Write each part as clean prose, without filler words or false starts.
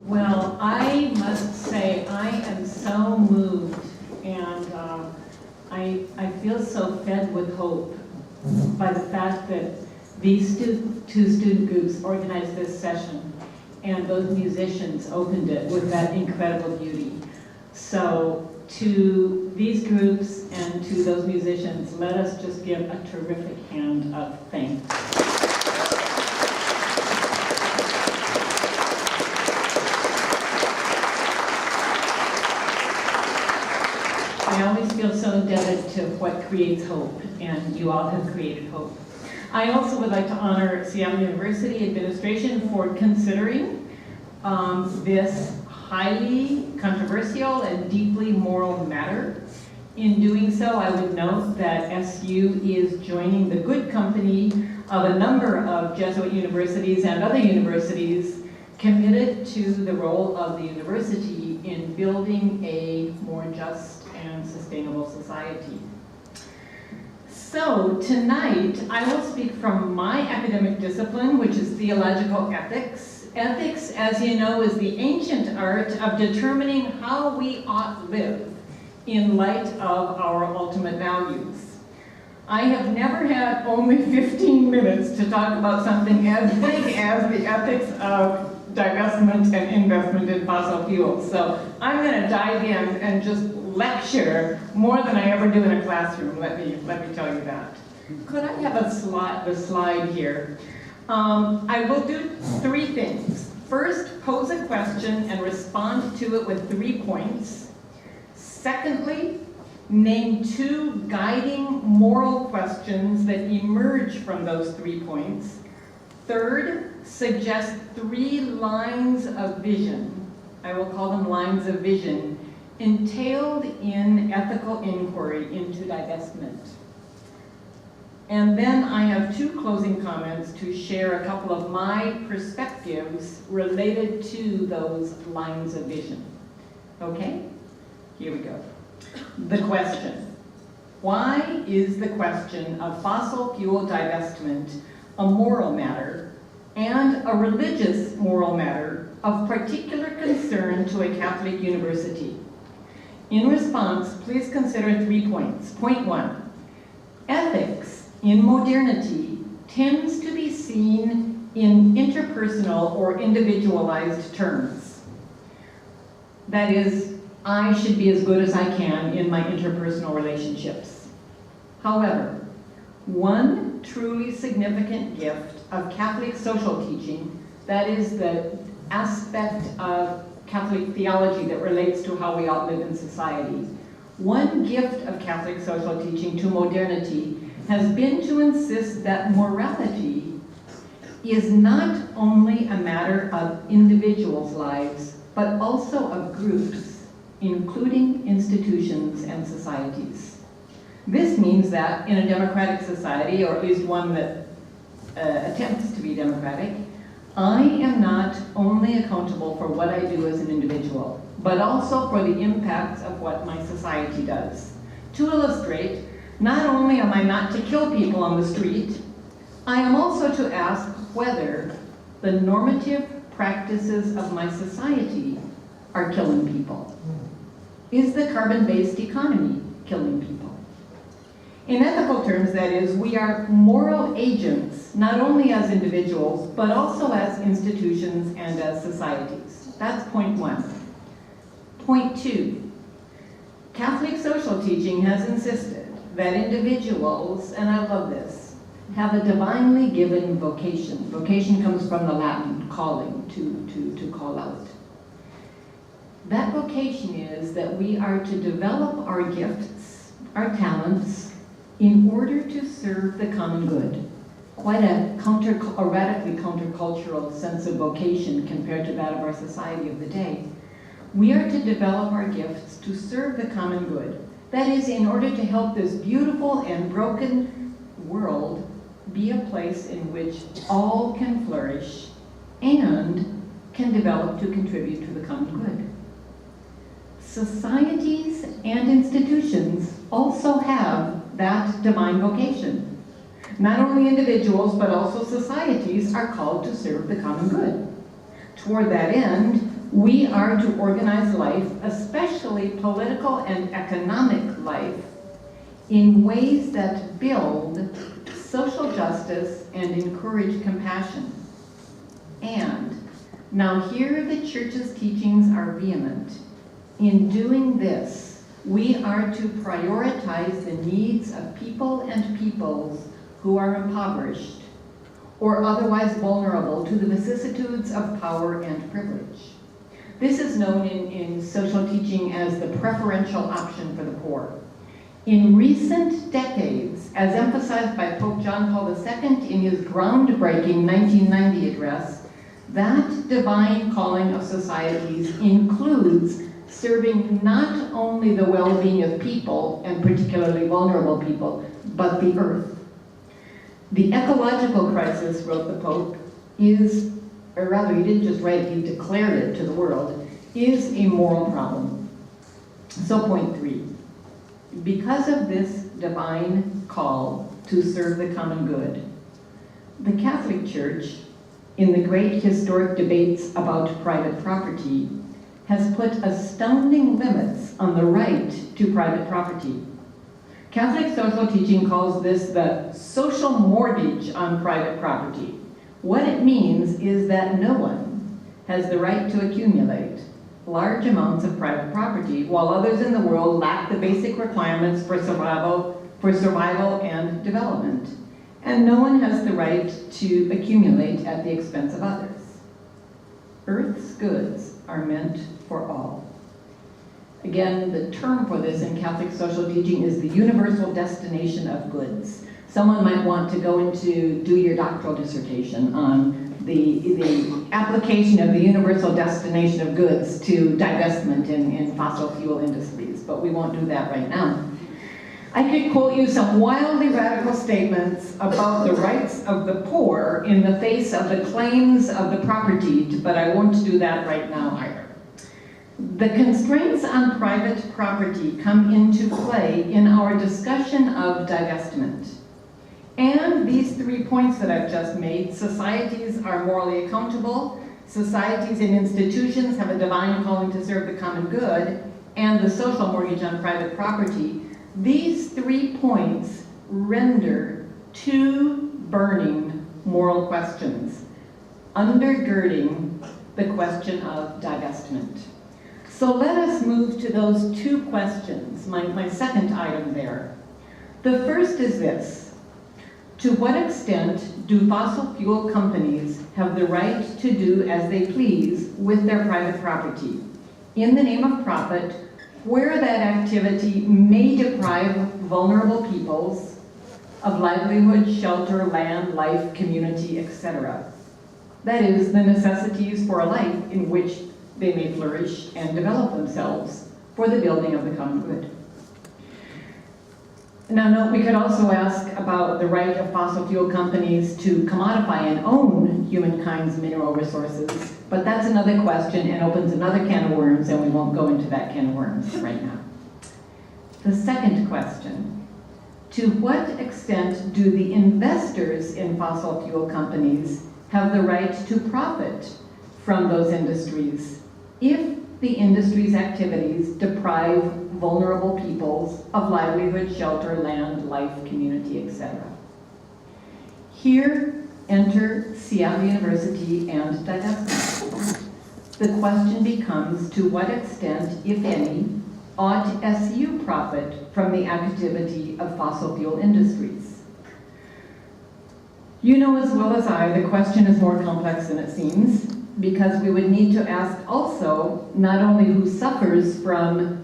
Well, I must say I am so moved, and I feel so fed with hope by the fact that these two student groups organized this session, and those musicians opened it with that incredible beauty. So to these groups and to those musicians, let us just give a terrific hand of thanks. I always feel so indebted to what creates hope, and you all have created hope. I also would like to honor Seattle University administration for considering this highly controversial and deeply moral matter. In doing so, I would note that SU is joining the good company of a number of Jesuit universities and other universities committed to the role of the university in building a more just and sustainable society. So tonight, I will speak from my academic discipline, which is theological ethics. Ethics, as you know, is the ancient art of determining how we ought live in light of our ultimate values. I have never had only 15 minutes to talk about something as big as the ethics of divestment and investment in fossil fuels. So I'm going to dive in and just lecture more than I ever do in a classroom, let me tell you that. Could I have the slide here? I will do three things. First, pose a question and respond to it with 3 points. Secondly, name 2 guiding moral questions that emerge from those 3 points. Third, suggest 3 lines of vision. I will call them lines of vision, entailed in ethical inquiry into divestment. And then I have 2 closing comments to share a couple of my perspectives related to those lines of vision. Okay? Here we go. The question. Why is the question of fossil fuel divestment a moral matter and a religious moral matter of particular concern to a Catholic university? In response, please consider 3 points. Point 1, ethics in modernity tends to be seen in interpersonal or individualized terms. That is, I should be as good as I can in my interpersonal relationships. However, one truly significant gift of Catholic social teaching, that is the aspect of Catholic theology that relates to how we ought to live in society. One gift of Catholic social teaching to modernity has been to insist that morality is not only a matter of individuals' lives, but also of groups, including institutions and societies. This means that in a democratic society, or at least one that attempts to be democratic, I am not only accountable for what I do as an individual, but also for the impacts of what my society does. To illustrate, not only am I not to kill people on the street, I am also to ask whether the normative practices of my society are killing people. Is the carbon-based economy killing people? In ethical terms, that is, we are moral agents, not only as individuals, but also as institutions and as societies. That's point 1. Point 2, Catholic social teaching has insisted that individuals, and I love this, have a divinely given vocation. Vocation comes from the Latin calling, to call out. That vocation is that we are to develop our gifts, our talents, in order to serve the common good. Quite a radically countercultural sense of vocation compared to that of our society of the day. We are to develop our gifts to serve the common good. That is, in order to help this beautiful and broken world be a place in which all can flourish and can develop to contribute to the common good. Societies and institutions also have that divine vocation. Not only individuals, but also societies are called to serve the common good. Toward that end, We are to organize life, especially political and economic life, in ways that build social justice and encourage compassion. And now here the church's teachings are vehement. In doing this, we are to prioritize the needs of people and peoples who are impoverished or otherwise vulnerable to the vicissitudes of power and privilege. This is known in social teaching as the preferential option for the poor. In recent decades, as emphasized by Pope John Paul II in his groundbreaking 1990 address, that divine calling of societies includes serving not only the well-being of people, and particularly vulnerable people, but the earth. The ecological crisis, wrote the Pope, is, or rather he didn't just write it, he declared it to the world, is a moral problem. So point 3, because of this divine call to serve the common good, the Catholic Church, in the great historic debates about private property, has put astounding limits on the right to private property. Catholic social teaching calls this the social mortgage on private property. What it means is that no one has the right to accumulate large amounts of private property, while others in the world lack the basic requirements for survival and development. And no one has the right to accumulate at the expense of others. Earth's goods are meant for all. Again, the term for this in Catholic social teaching is the universal destination of goods. Someone might want to go into do your doctoral dissertation on the application of the universal destination of goods to divestment in fossil fuel industries, but we won't do that right now. I could quote you some wildly radical statements about the rights of the poor in the face of the claims of the propertied, but I won't do that right now either. The constraints on private property come into play in our discussion of divestment. And these 3 points that I've just made, societies are morally accountable, societies and institutions have a divine calling to serve the common good, and the social mortgage on private property, these 3 points render 2 burning moral questions, undergirding the question of divestment. So let us move to those 2 questions, my second item there. The first is this: to what extent do fossil fuel companies have the right to do as they please with their private property, in the name of profit, where that activity may deprive vulnerable peoples of livelihood, shelter, land, life, community, etc. That is, the necessities for a life in which they may flourish and develop themselves for the building of the common good. Now, note, we could also ask about the right of fossil fuel companies to commodify and own humankind's mineral resources, but that's another question and opens another can of worms, and we won't go into that can of worms right now. The second question: to what extent do the investors in fossil fuel companies have the right to profit from those industries if the industry's activities deprive vulnerable peoples of livelihood, shelter, land, life, community, etc.? Here enter Seattle University and divestment. The question becomes, to what extent, if any, ought SU profit from the activity of fossil fuel industries? You know as well as I, the question is more complex than it seems, because we would need to ask also not only who suffers from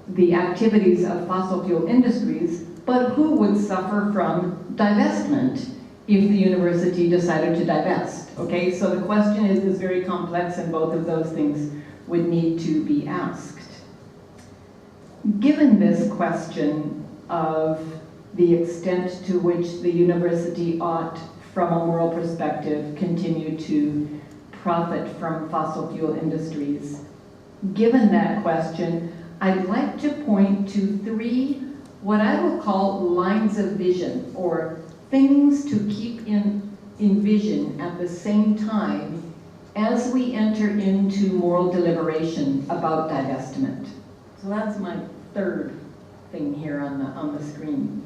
the activities of fossil fuel industries, but who would suffer from divestment if the university decided to divest. Okay, so the question is very complex, and both of those things would need to be asked. Given this question of the extent to which the university ought, from a moral perspective, continue to profit from fossil fuel industries, given that question, I'd like to point to 3 what I will call lines of vision, or things to keep in vision at the same time as we enter into moral deliberation about divestment. So that's my third thing here on the screen.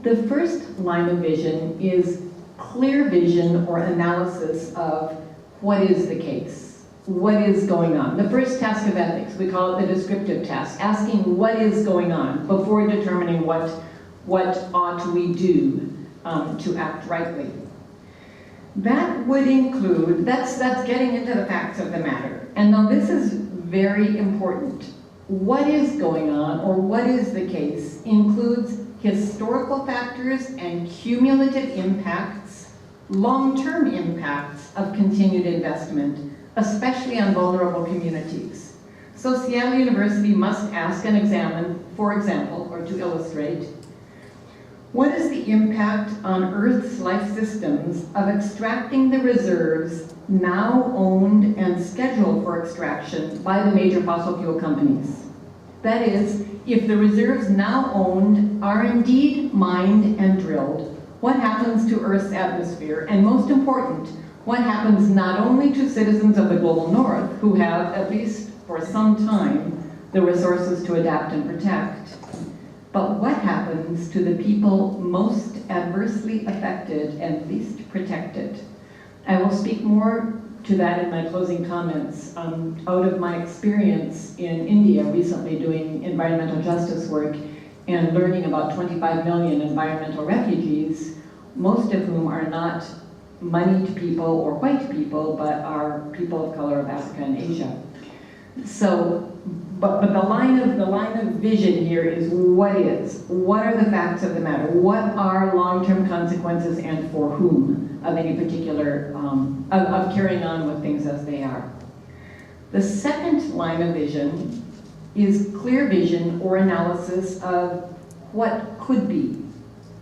The first line of vision is clear vision or analysis of what is the case, what is going on. The first task of ethics, we call it the descriptive task, asking what is going on before determining what ought we do to act rightly. That would include, that's getting into the facts of the matter. And now this is very important. What is going on, or what is the case, includes historical factors and cumulative impacts, long-term impacts of continued investment, especially on vulnerable communities. So Seattle University must ask and examine, for example, or to illustrate, what is the impact on Earth's life systems of extracting the reserves now owned and scheduled for extraction by the major fossil fuel companies? That is, if the reserves now owned are indeed mined and drilled, what happens to Earth's atmosphere? And most important, what happens not only to citizens of the global north, who have, at least for some time, the resources to adapt and protect, but what happens to the people most adversely affected and least protected? I will speak more to that in my closing comments. Out of my experience in India recently doing environmental justice work and learning about 25 million environmental refugees, most of whom are not moneyed people or white people, but are people of color of Africa and Asia. So, but the line of vision here is what is? What are the facts of the matter? What are long-term consequences and for whom of any particular, of carrying on with things as they are? The second line of vision is clear vision or analysis of what could be,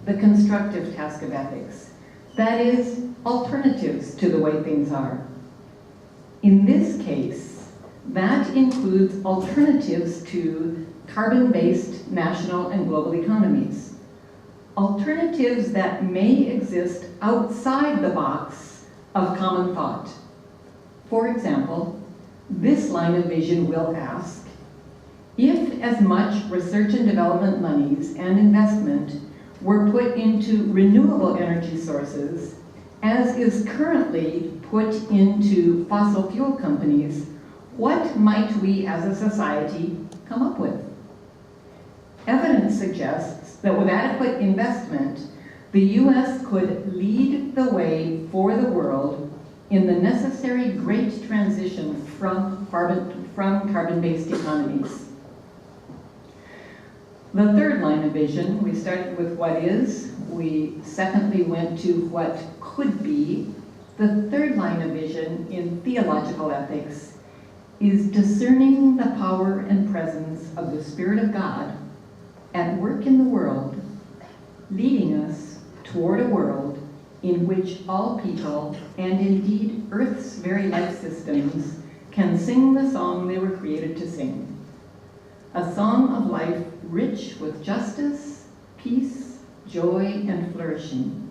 the constructive task of ethics. That is, alternatives to the way things are. In this case, that includes alternatives to carbon-based national and global economies. Alternatives that may exist outside the box of common thought. For example, this line of vision will ask, if as much research and development monies and investment were put into renewable energy sources as is currently put into fossil fuel companies, what might we as a society come up with? Evidence suggests that with adequate investment, the U.S. could lead the way for the world in the necessary great transition from carbon-based economies. The third line of vision, we started with what is, we secondly went to what could be. The third line of vision in theological ethics is discerning the power and presence of the Spirit of God at work in the world, leading us toward a world in which all people, and indeed Earth's very life systems, can sing the song they were created to sing. A song of life rich with justice, peace, joy, and flourishing.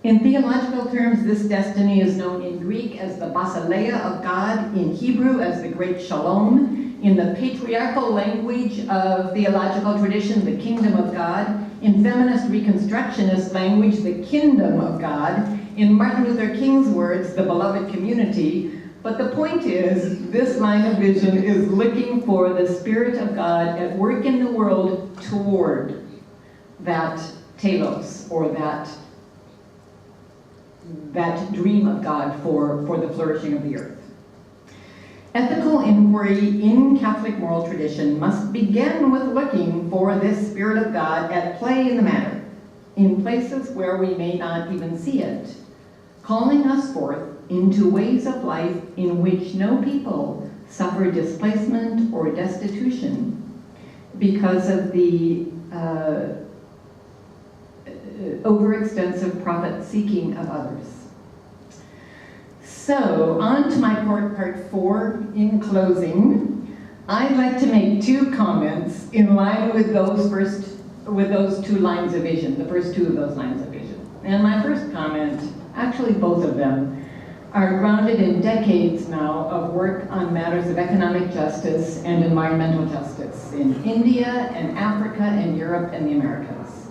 In theological terms, this destiny is known in Greek as the basileia of God, in Hebrew as the great shalom, in the patriarchal language of theological tradition, the kingdom of God, in feminist reconstructionist language, the kingdom of God, in Martin Luther King's words, the beloved community. But the point is, this line of vision is looking for the Spirit of God at work in the world toward that telos, or that dream of God for the flourishing of the earth. Ethical inquiry in Catholic moral tradition must begin with looking for this Spirit of God at play in the matter, in places where we may not even see it, calling us forth into ways of life in which no people suffer displacement or destitution because of the overextensive profit-seeking of others. So, on to my part 4. In closing, I'd like to make 2 comments in line with those 2 lines of vision, the first 2 of those lines of vision. And my first comment, actually both of them, are grounded in decades now of work on matters of economic justice and environmental justice in India and Africa and Europe and the Americas.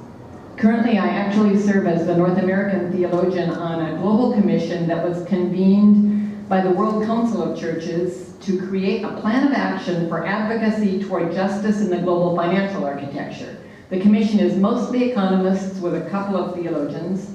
Currently, I actually serve as the North American theologian on a global commission that was convened by the World Council of Churches to create a plan of action for advocacy toward justice in the global financial architecture. The commission is mostly economists with a couple of theologians.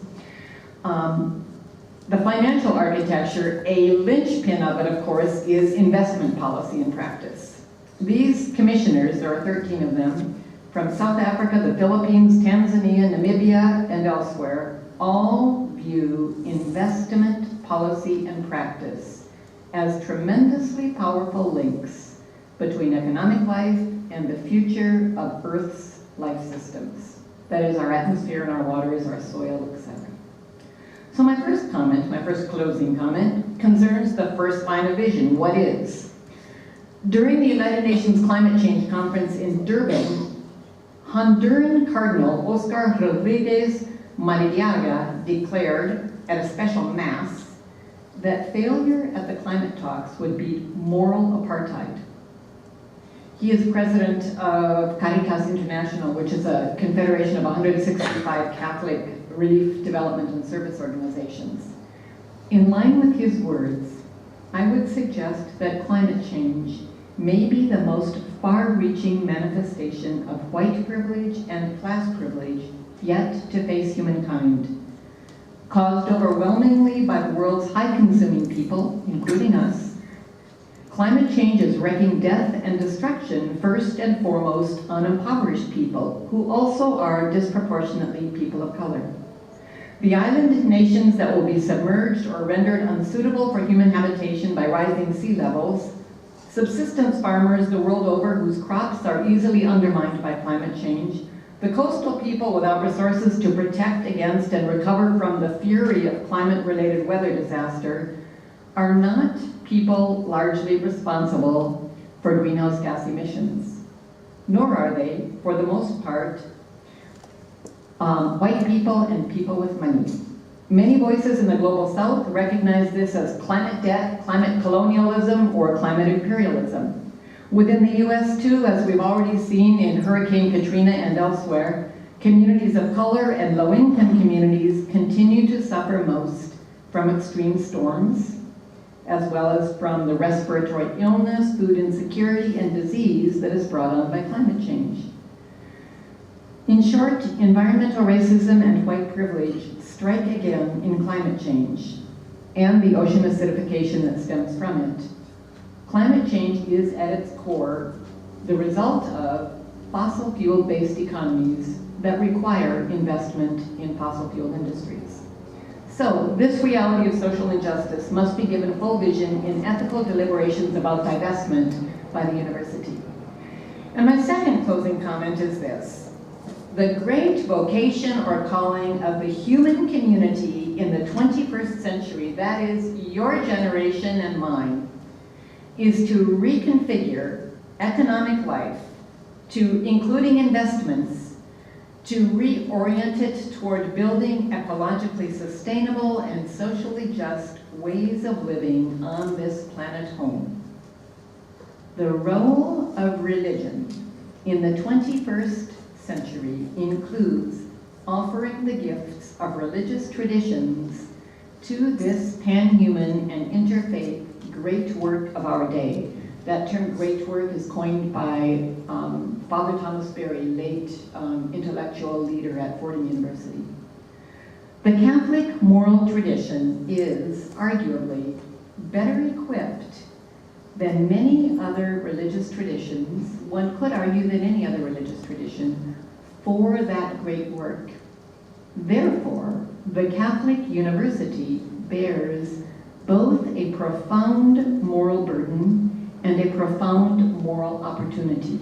The financial architecture, a linchpin of it, of course, is investment policy and practice. These commissioners, there are 13 of them, from South Africa, the Philippines, Tanzania, Namibia, and elsewhere, all view investment policy and practice as tremendously powerful links between economic life and the future of Earth's life systems. That is, our atmosphere and our waters, our soil, etc. So my first comment, my first closing comment, concerns the first line of vision, what is? During the United Nations Climate Change Conference in Durban, Honduran Cardinal Oscar Rodriguez Maradiaga declared at a special mass that failure at the climate talks would be moral apartheid. He is president of Caritas International, which is a confederation of 165 Catholic relief, development, and service organizations. In line with his words, I would suggest that climate change may be the most far-reaching manifestation of white privilege and class privilege yet to face humankind. Caused overwhelmingly by the world's high-consuming people, including us, climate change is wreaking death and destruction first and foremost on impoverished people, who also are disproportionately people of color. The island nations that will be submerged or rendered unsuitable for human habitation by rising sea levels, subsistence farmers the world over whose crops are easily undermined by climate change, the coastal people without resources to protect against and recover from the fury of climate-related weather disaster, are not people largely responsible for greenhouse gas emissions, nor are they, for the most part, white people and people with money. Many voices in the global south recognize this as climate debt, climate colonialism, or climate imperialism. Within the US too, as we've already seen in Hurricane Katrina and elsewhere, communities of color and low-income communities continue to suffer most from extreme storms, as well as from the respiratory illness, food insecurity, and disease that is brought on by climate change. In short, environmental racism and white privilege strike again in climate change and the ocean acidification that stems from it. Climate change is at its core the result of fossil fuel-based economies that require investment in fossil fuel industries. So, this reality of social injustice must be given full vision in ethical deliberations about divestment by the university. And my second closing comment is this. The great vocation or calling of the human community in the 21st century, that is your generation and mine, is to reconfigure economic life, to including investments, to reorient it toward building ecologically sustainable and socially just ways of living on this planet home. The role of religion in the 21st century includes offering the gifts of religious traditions to this pan-human and interfaith great work of our day. That term great work is coined by Father Thomas Berry, late intellectual leader at Fordham University. The Catholic moral tradition is arguably better equipped than many other religious traditions, one could argue than any other religious tradition, for that great work. Therefore, the Catholic University bears both a profound moral burden and a profound moral opportunity.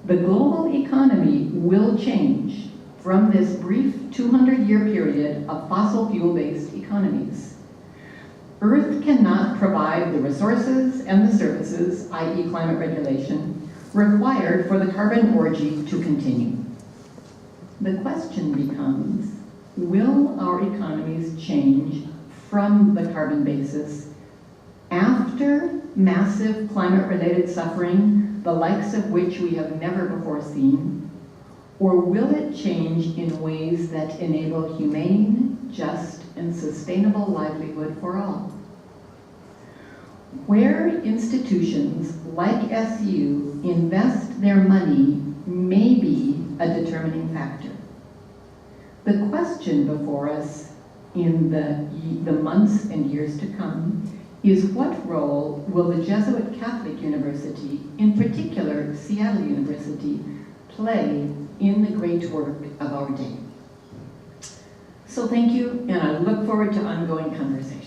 The global economy will change from this brief 200-year period of fossil fuel-based economies. Earth cannot provide the resources and the services, i.e. climate regulation, required for the carbon orgy to continue. The question becomes, will our economies change from the carbon basis after massive climate-related suffering, the likes of which we have never before seen, or will it change in ways that enable humane, just, and sustainable livelihood for all? Where institutions like SU invest their money may be a determining factor. The question before us in the months and years to come is what role will the Jesuit Catholic University, in particular Seattle University, play in the great work of our day? So thank you, and I look forward to ongoing conversation.